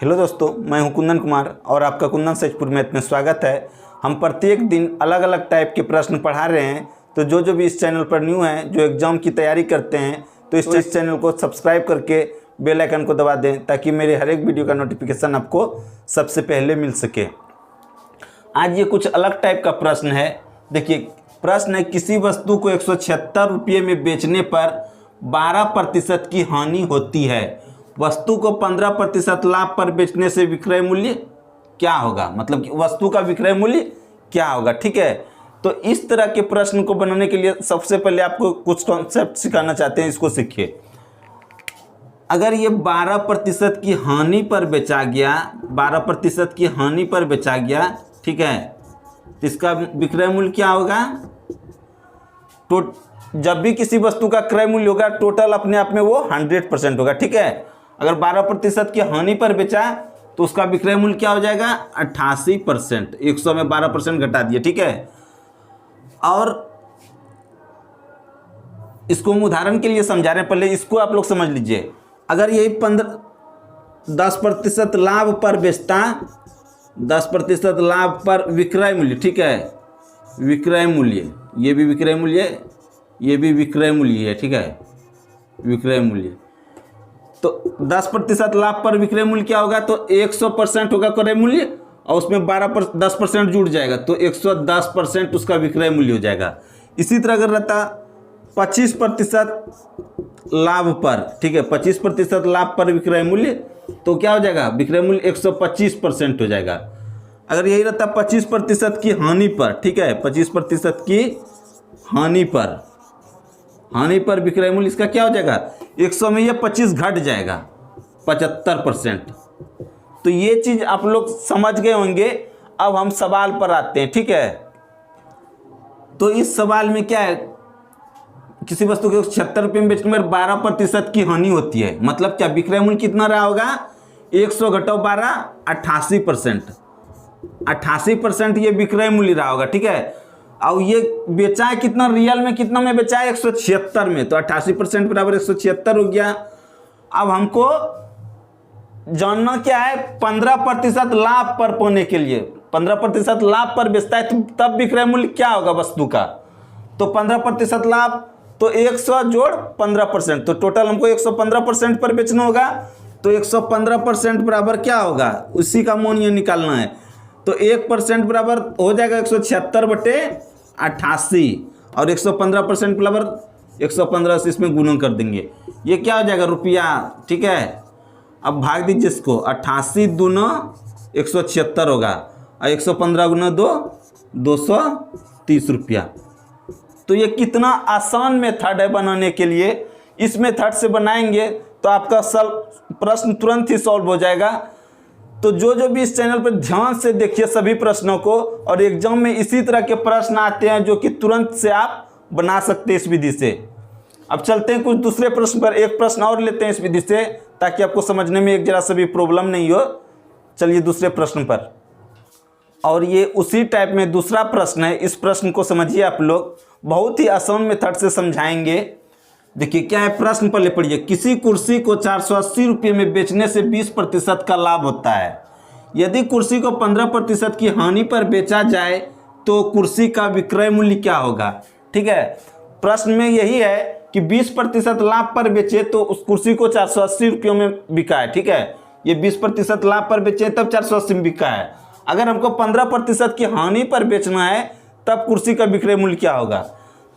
Hello दोस्तों, मैं हूं कुंदन कुमार और आपका कुंदन सचपुर मैथ में स्वागत है। हम प्रत्येक दिन अलग अलग टाइप के प्रश्न पढ़ा रहे हैं। तो जो भी इस चैनल पर न्यू हैं, जो एग्ज़ाम की तैयारी करते हैं, तो इस चैनल को सब्सक्राइब करके बेल आइकन को दबा दें ताकि मेरे हर एक वीडियो का नोटिफिकेशन आपको सबसे पहले मिल सके। आज ये कुछ अलग टाइप का प्रश्न है। देखिए, प्रश्न है किसी वस्तु को 176 रुपये में बेचने पर 12% की हानि होती है। वस्तु को 15% लाभ पर बेचने से विक्रय मूल्य क्या होगा? मतलब कि वस्तु का विक्रय मूल्य क्या होगा। ठीक है, तो इस तरह के प्रश्न को बनाने के लिए सबसे पहले आपको कुछ कॉन्सेप्ट सिखाना चाहते हैं, इसको सीखिए। अगर ये 12% की हानि पर बेचा गया, 12% की हानि पर बेचा गया, ठीक है, तो इसका विक्रय मूल्य क्या होगा? तो जब भी किसी वस्तु का क्रय मूल्य होगा, टोटल अपने आप में वो 100% होगा। ठीक है, अगर 12% की हानि पर बेचा तो उसका विक्रय मूल्य क्या हो जाएगा? 88%। 100 में 12% घटा दिए। ठीक है, और इसको हम उदाहरण के लिए समझा रहे हैं, पहले इसको आप लोग समझ लीजिए। अगर यही 10% लाभ पर बेचता, 10% लाभ पर विक्रय मूल्य, ठीक है, विक्रय मूल्य, ये भी विक्रय मूल्य, ये भी विक्रय मूल्य है। ठीक है, विक्रय मूल्य, तो 10% लाभ पर विक्रय मूल्य क्या होगा? तो 100% होगा क्रय मूल्य और उसमें 10% जुड़ जाएगा, तो 110% उसका विक्रय मूल्य हो जाएगा। इसी तरह अगर रहता 25% लाभ पर, ठीक है, 25% लाभ पर विक्रय मूल्य, तो क्या हो जाएगा? विक्रय मूल्य 125% हो जाएगा। अगर यही रहता 25% की हानि पर, ठीक है, 25% की हानि पर विक्रय मूल्य इसका क्या हो जाएगा? 100 में ये 25 घट जाएगा, 75%। तो ये चीज आप लोग समझ गए होंगे। अब हम सवाल पर आते हैं। ठीक है, तो इस सवाल में क्या है? किसी वस्तु के 76 रुपये में बेचने में 12% की हानि होती है। मतलब क्या? विक्रय मूल्य कितना रहा होगा? 100 घटाओ 12, 88%। 88% ये विक्रय मूल्य रहा होगा। ठीक है, और ये बेचा है कितना? रियल में कितना में बेचा है? 176 में, तो 88% बराबर 176 हो गया। अब हमको जानना क्या है? 15% लाभ पर पाने के लिए, 15% लाभ पर बेचता है तो तब विक्रय मूल्य क्या होगा वस्तु का? तो 15% लाभ, तो 100 जोड़ 15%, तो टोटल हमको 115% पर बेचना होगा। तो 115% बराबर क्या होगा? उसी का मान ये निकालना है। तो 1% बराबर हो जाएगा 176/88 और 115% बराबर 115 से इसमें गुणन कर देंगे। ये क्या हो जाएगा? रुपया। ठीक है, अब भाग दीजिए इसको। 88 दूना 176 होगा और 115 गुना 2, 230 रुपया। तो ये कितना आसान मेथड है बनाने के लिए। इस मेथड से बनाएंगे तो आपका प्रश्न तुरंत ही सॉल्व हो जाएगा। तो जो भी इस चैनल पर ध्यान से देखिए सभी प्रश्नों को, और एग्जाम में इसी तरह के प्रश्न आते हैं जो कि तुरंत से आप बना सकते हैं इस विधि से। अब चलते हैं कुछ दूसरे प्रश्न पर। एक प्रश्न और लेते हैं इस विधि से ताकि आपको समझने में एक जरा सा भी प्रॉब्लम नहीं हो। चलिए दूसरे प्रश्न पर, और ये उसी टाइप में दूसरा प्रश्न है। इस प्रश्न को समझिए आप लोग, बहुत ही आसान मेथड से समझाएंगे। देखिए क्या है प्रश्न, पहले पढ़िए। किसी कुर्सी को 480 रुपये में बेचने से 20% का लाभ होता है। यदि कुर्सी को 15% की हानि पर बेचा जाए तो कुर्सी का विक्रय मूल्य क्या होगा? ठीक है, प्रश्न में यही है कि 20% लाभ पर बेचे तो उस कुर्सी को 480 रुपयों में बिका है। ठीक है, ये 20% लाभ पर बेचे तब 480 में बिका है। अगर हमको 15% की हानि पर बेचना है तब कुर्सी का विक्रय मूल्य क्या होगा?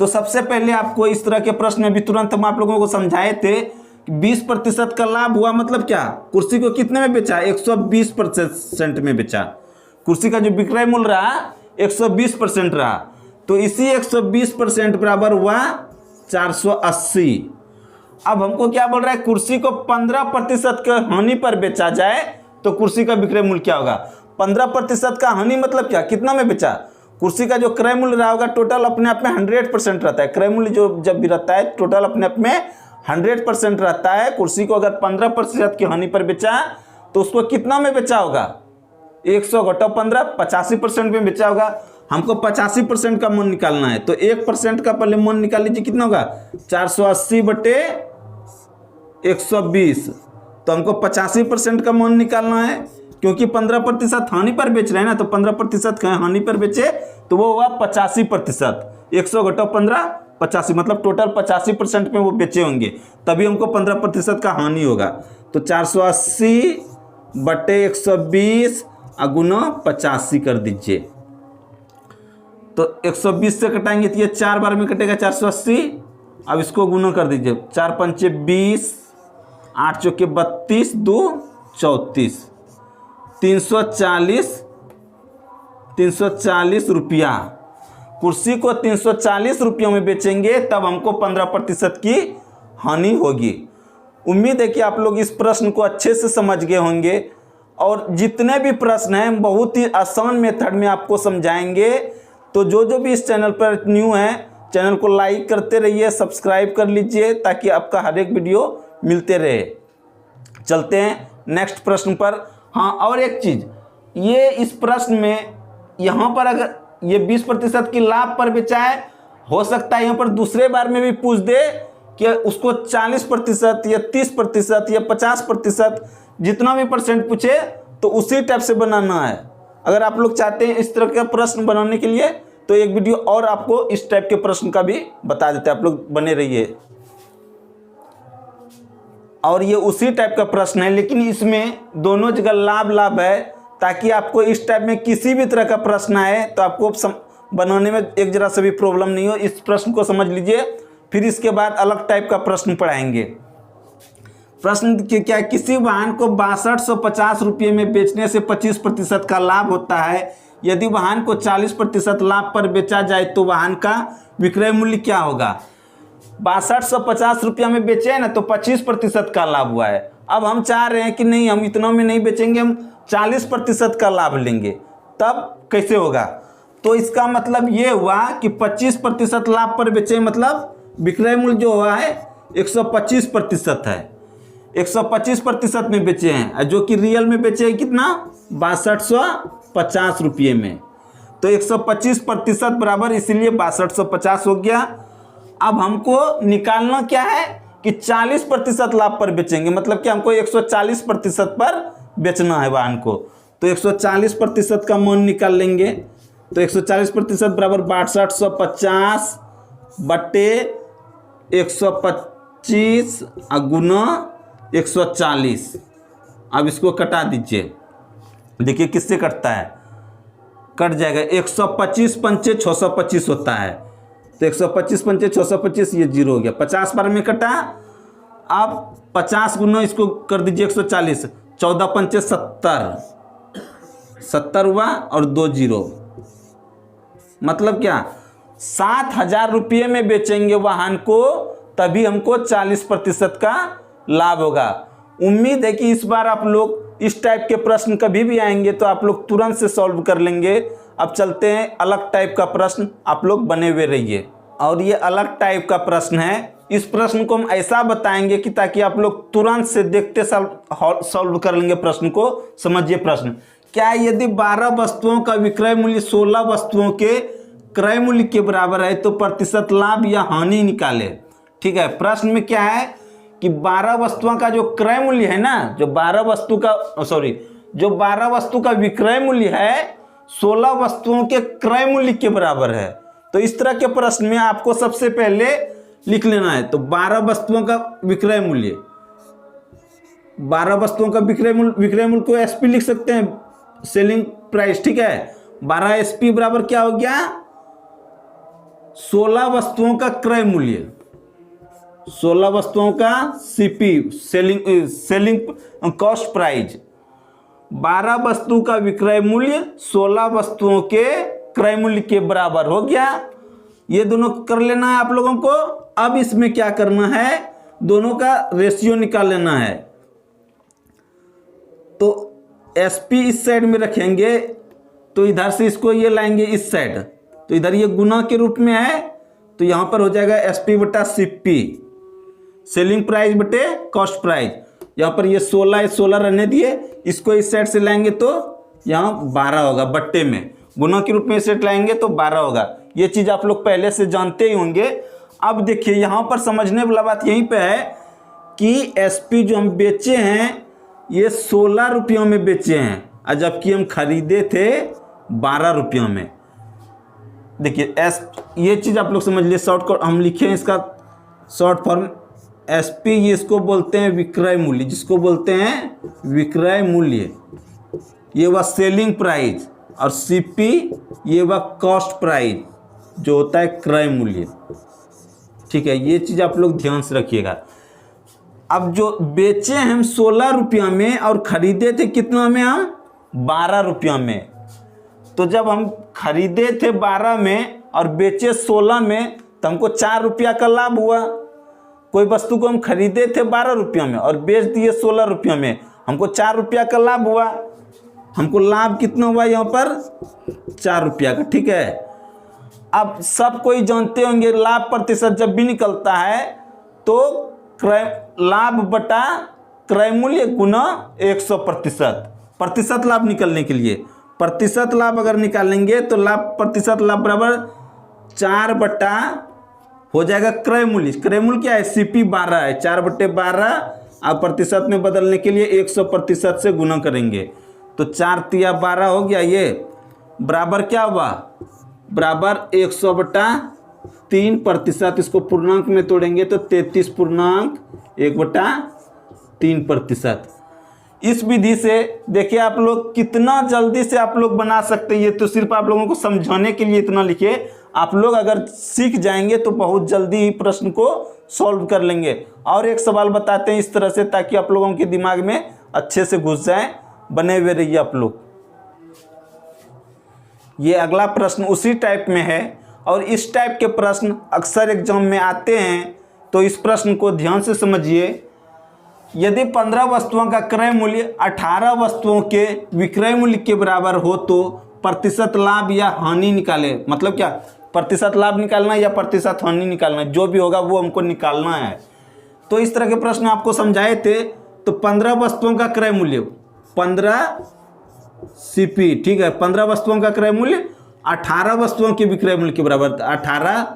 तो सबसे पहले आपको इस तरह के प्रश्न में भी तुरंत हम आप लोगों को समझाए थे कि 20% का लाभ हुआ मतलब क्या? कुर्सी को कितने में बेचा? 120% में बेचा। कुर्सी का जो विक्रय मूल्य रहा 120% रहा, तो इसी 120% बराबर हुआ 480। अब हमको क्या बोल रहा है? कुर्सी को 15% का हानि पर बेचा जाए तो कुर्सी का विक्रय मूल्य क्या होगा? 15% का हानि मतलब क्या? कितना में बेचा? कुर्सी का जो क्रय मूल्य रहा होगा टोटल अपने आप में 100% रहता है। क्रय मूल्य जो जब भी रहता है टोटल अपने आप में 100% रहता है। कुर्सी को अगर 15% की हानि पर बेचा तो उसको कितना में बेचा होगा? 100 घटाओ 15, 85% में बेचा होगा। हमको 85% का मान निकालना है, तो 1% का पहले मान निकाल लीजिए। कितना होगा? 480/120 तो हमको 85% का मान निकालना है, क्योंकि 15% हानि पर बेच रहे हैं ना, तो 15% हानि पर बेचे तो वो हुआ 85%। 100 घटाओ 15, 85, मतलब टोटल 85% में वो बेचे होंगे, तभी हमको 15% का हानि होगा। तो 480 बटे 120 गुना 85 कर दीजिए। तो 120 से कटाएंगे तो ये 4 बार में कटेगा 480। अब इसको गुना कर दीजिए, 4 पंचे 20, 8 चौके 32, 2 34, 340 रुपया। कुर्सी को 340 रुपयों में बेचेंगे तब हमको 15% की हानि होगी। उम्मीद है कि आप लोग इस प्रश्न को अच्छे से समझ गए होंगे, और जितने भी प्रश्न हैं बहुत ही आसान मेथड में आपको समझाएंगे। तो जो भी इस चैनल पर न्यू है, चैनल को लाइक करते रहिए, सब्सक्राइब कर लीजिए, ताकि आपका हर एक वीडियो मिलते रहे। चलते हैं नेक्स्ट प्रश्न पर। हाँ, और एक चीज़, ये इस प्रश्न में यहाँ पर अगर ये 20% की लाभ पर बेचा है, हो सकता है यहाँ पर दूसरे बार में भी पूछ दे कि उसको 40% या 30% या 50%, जितना भी परसेंट पूछे तो उसी टाइप से बनाना है। अगर आप लोग चाहते हैं इस तरह का प्रश्न बनाने के लिए, तो एक वीडियो और आपको इस टाइप के प्रश्न का भी बता देते हैं, आप लोग बने रहिए। और ये उसी टाइप का प्रश्न है, लेकिन इसमें दोनों जगह लाभ है, ताकि आपको इस टाइप में किसी भी तरह का प्रश्न आए तो आपको बनाने में एक जरा से भी प्रॉब्लम नहीं हो। इस प्रश्न को समझ लीजिए, फिर इसके बाद अलग टाइप का प्रश्न पढ़ाएंगे। प्रश्न क्या है, किसी वाहन को 6250 रुपये में बेचने से 25% का लाभ होता है। यदि वाहन को 40% लाभ पर बेचा जाए तो वाहन का विक्रय मूल्य क्या होगा। 6250 रुपया में बेचे हैं ना, तो 25% का लाभ हुआ है। अब हम चाह रहे हैं कि नहीं, हम इतना में नहीं बेचेंगे, हम 40% का लाभ लेंगे, तब कैसे होगा। तो इसका मतलब ये हुआ कि 25% लाभ पर बेचे, मतलब विक्रय मूल्य जो हुआ है 125% है। 125% में बेचे हैं, जो कि रियल में बेचे हैं कितना, 6250 रुपये में। तो 125% बराबर, इसीलिए 6250 हो गया। अब हमको निकालना क्या है कि 40% लाभ पर बेचेंगे, मतलब कि हमको 140% पर बेचना है वाहन को। तो 140% का मान निकाल लेंगे। तो 140% बराबर 6250 बटे 125 गुना 140। अब इसको कटा दीजिए, देखिए किससे कटता है, कट जाएगा। 125 पंचे 625 होता है, तो 125 पंचे 625, ये 0 हो गया। 50 बार में कटा। अब 50 गुना इसको कर दीजिए 140, 14 पंचे 70, 70 हुआ और 2 0। मतलब क्या, 7000 रुपये में बेचेंगे वाहन को, तभी हमको 40% का लाभ होगा। उम्मीद है कि इस बार आप लोग इस टाइप के प्रश्न कभी भी आएंगे तो आप लोग तुरंत से सॉल्व कर लेंगे। अब चलते हैं अलग टाइप का प्रश्न, आप लोग बने हुए रहिए। और ये अलग टाइप का प्रश्न है। इस प्रश्न को हम ऐसा बताएंगे कि ताकि आप लोग तुरंत से देखते सॉल्व कर लेंगे प्रश्न को। समझिए प्रश्न क्या है, यदि 12 वस्तुओं का विक्रय मूल्य 16 वस्तुओं के क्रय मूल्य के बराबर है तो प्रतिशत लाभ या हानि निकाले। ठीक है, प्रश्न में क्या है कि 12 वस्तुओं का जो क्रय मूल्य है ना, जो 12 वस्तु का विक्रय मूल्य है 16 वस्तुओं के क्रय मूल्य के बराबर है। तो इस तरह के प्रश्न में आपको सबसे पहले लिख लेना है। तो 12 वस्तुओं का विक्रय मूल्य, 12 वस्तुओं का विक्रय मूल्य को एसपी लिख सकते हैं, सेलिंग प्राइस। ठीक है, 12 एसपी बराबर क्या हो गया, 16 वस्तुओं का क्रय मूल्य, 16 वस्तुओं का सीपी, सेलिंग कॉस्ट प्राइस। 12 वस्तु का विक्रय मूल्य 16 वस्तुओं के क्रय मूल्य के बराबर हो गया। ये दोनों कर लेना है आप लोगों को। अब इसमें क्या करना है, दोनों का रेशियो निकाल लेना है। तो एसपी इस साइड में रखेंगे, तो इधर से इसको ये लाएंगे इस साइड, तो इधर ये गुना के रूप में है, तो यहां पर हो जाएगा एसपी बटा सीपी, सेलिंग प्राइस बटे कॉस्ट प्राइस। यहाँ पर ये 16 रहने दिए, इसको इस साइड से लाएंगे तो यहाँ 12 होगा, बट्टे में गुना के रूप में इस साइड लाएंगे तो 12 होगा। ये चीज़ आप लोग पहले से जानते ही होंगे। अब देखिए यहाँ पर समझने वाला बात यहीं पे है कि SP जो हम बेचे हैं ये 16 रुपयों में बेचे हैं, और जबकि हम खरीदे थे 12 रुपयों में। देखिए ये चीज़ आप लोग समझ लिए। शॉर्ट हम लिखे हैं इसका शॉर्ट फॉर्म SP, ये इसको बोलते हैं विक्रय मूल्य, जिसको बोलते हैं विक्रय मूल्य, ये वह सेलिंग प्राइस, और CP ये वह कॉस्ट प्राइस जो होता है क्रय मूल्य। ठीक है, ये चीज़ आप लोग ध्यान से रखिएगा। अब जो बेचे हम 16 रुपया में और ख़रीदे थे कितना में, हम 12 रुपया में। तो जब हम खरीदे थे 12 में और बेचे 16 में तो हमको 4 रुपया का लाभ हुआ। कोई वस्तु को हम खरीदे थे 12 रुपया में और बेच दिए 16 रुपया में, हमको 4 रुपया का लाभ हुआ। हमको लाभ कितना हुआ यहाँ पर, 4 रुपया का। ठीक है, अब सब कोई जानते होंगे लाभ प्रतिशत जब भी निकलता है तो लाभ बटा क्रय मूल्य गुना 100%। प्रतिशत लाभ निकलने के लिए प्रतिशत लाभ अगर निकालेंगे तो लाभ प्रतिशत लाभ बराबर 4 बटा हो जाएगा क्रय मूल्य। क्रय मूल्य क्या है, CP 12 है, 4/12। अब प्रतिशत में बदलने के लिए 100% से गुना करेंगे तो 4 तिया 12 हो गया। ये बराबर क्या हुआ, बराबर 100/3%। इसको पूर्णांक में तोड़ेंगे तो 33.1/3%। इस विधि से देखिए आप लोग कितना जल्दी से आप लोग बना सकते हैं। ये तो सिर्फ आप लोगों को समझाने के लिए इतना लिखे, आप लोग अगर सीख जाएंगे तो बहुत जल्दी ही प्रश्न को सॉल्व कर लेंगे। और एक सवाल बताते हैं इस तरह से ताकि आप लोगों के दिमाग में अच्छे से घुस जाए, बने हुए रहिए आप लोग। ये अगला प्रश्न उसी टाइप में है और इस टाइप के प्रश्न अक्सर एग्जाम में आते हैं, तो इस प्रश्न को ध्यान से समझिए। यदि 15 वस्तुओं का क्रय मूल्य 18 वस्तुओं के विक्रय मूल्य के बराबर हो तो प्रतिशत लाभ या हानि निकाले। मतलब क्या, प्रतिशत लाभ निकालना या प्रतिशत हानि निकालना, जो भी होगा वो हमको निकालना है। तो इस तरह के प्रश्न आपको समझाए थे। तो 15 वस्तुओं का क्रय मूल्य 15 CP, ठीक है, 15 वस्तुओं का क्रय मूल्य 18 वस्तुओं के विक्रय मूल्य के बराबर, 18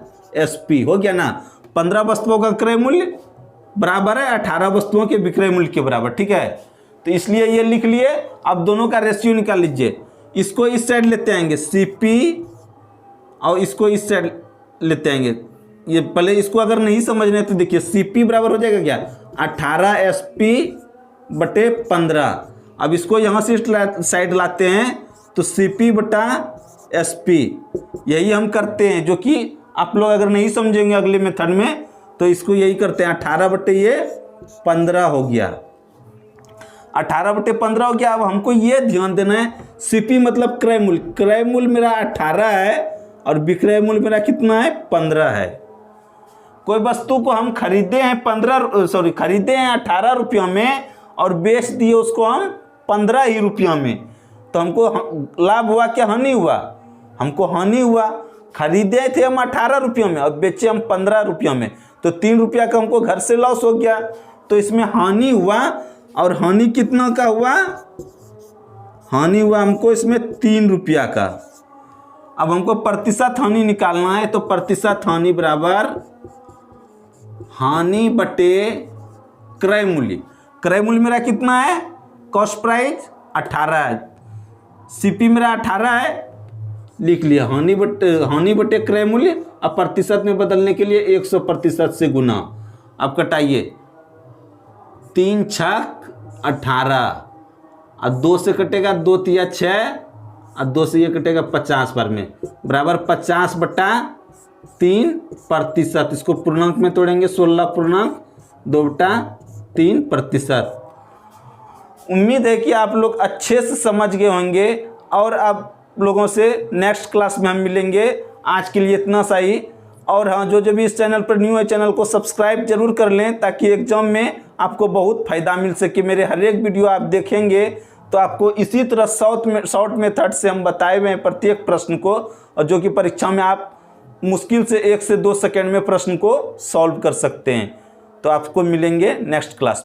SP हो गया ना। 15 वस्तुओं का क्रय मूल्य बराबर है 18 वस्तुओं के विक्रय मूल्य के बराबर। ठीक है, तो इसलिए ये लिख लिए। अब दोनों का रेशियो निकाल लीजिए। इसको इस साइड लेते आएंगे CP और इसको इस साइड लेते आएंगे। ये पहले इसको अगर नहीं समझना है तो देखिए CP बराबर हो जाएगा क्या, 18 SP/15। अब इसको यहाँ से साइड लाते हैं तो CP/SP। यही हम करते हैं, जो कि आप लोग अगर नहीं समझेंगे अगले मेथड में तो इसको यही करते हैं। 18/15 हो गया, 18/15 हो गया। अब हमको ये ध्यान देना है CP मतलब क्रय मूल्य। क्रय मूल्य मेरा 18 है और विक्रय मूल्य मेरा कितना है, 15 है। कोई वस्तु को हम खरीदे हैं खरीदे हैं 18 रुपयों में और बेच दिए उसको हम 15 ही रुपयों में, तो हमको लाभ हुआ क्या, हानि हुआ? हमको हानि हुआ। खरीदे थे हम 18 रुपयों में और बेचे हम 15 रुपयों में, तो 3 रुपया का हमको घर से लॉस हो गया। तो इसमें हानि हुआ, और हानि कितना का हुआ, हानि हुआ हमको इसमें 3 रुपया का। अब हमको प्रतिशत हानि निकालना है, तो प्रतिशत हानि बराबर हानि बटे क्रय मूल्य। क्रय मूल्य मेरा कितना है, कॉस्ट प्राइस 18 है, CP मेरा 18 है, लिख लिया। हानि बटे क्रय मूल्य। अब प्रतिशत में बदलने के लिए 100% से गुना। अब कटाइए, 3 छक 18 और 2 से कटेगा 2 तिया 6 और 2 से ये कटेगा 50 बार में, बराबर 50/3%। इसको पूर्णांक में तोड़ेंगे 16.2/3%। उम्मीद है कि आप लोग अच्छे से समझ गए होंगे और अब लोगों से नेक्स्ट क्लास में हम मिलेंगे। आज के लिए इतना सा ही। और हाँ, जो भी इस चैनल पर न्यू है चैनल को सब्सक्राइब जरूर कर लें ताकि एग्जाम में आपको बहुत फ़ायदा मिल सके। मेरे हर एक वीडियो आप देखेंगे तो आपको इसी तरह शॉर्ट मेथड से हम बताए हुए हैं प्रत्येक प्रश्न को, और जो कि परीक्षा में आप मुश्किल से 1 से 2 सेकंड में प्रश्न को सॉल्व कर सकते हैं। तो आपको मिलेंगे नेक्स्ट क्लास।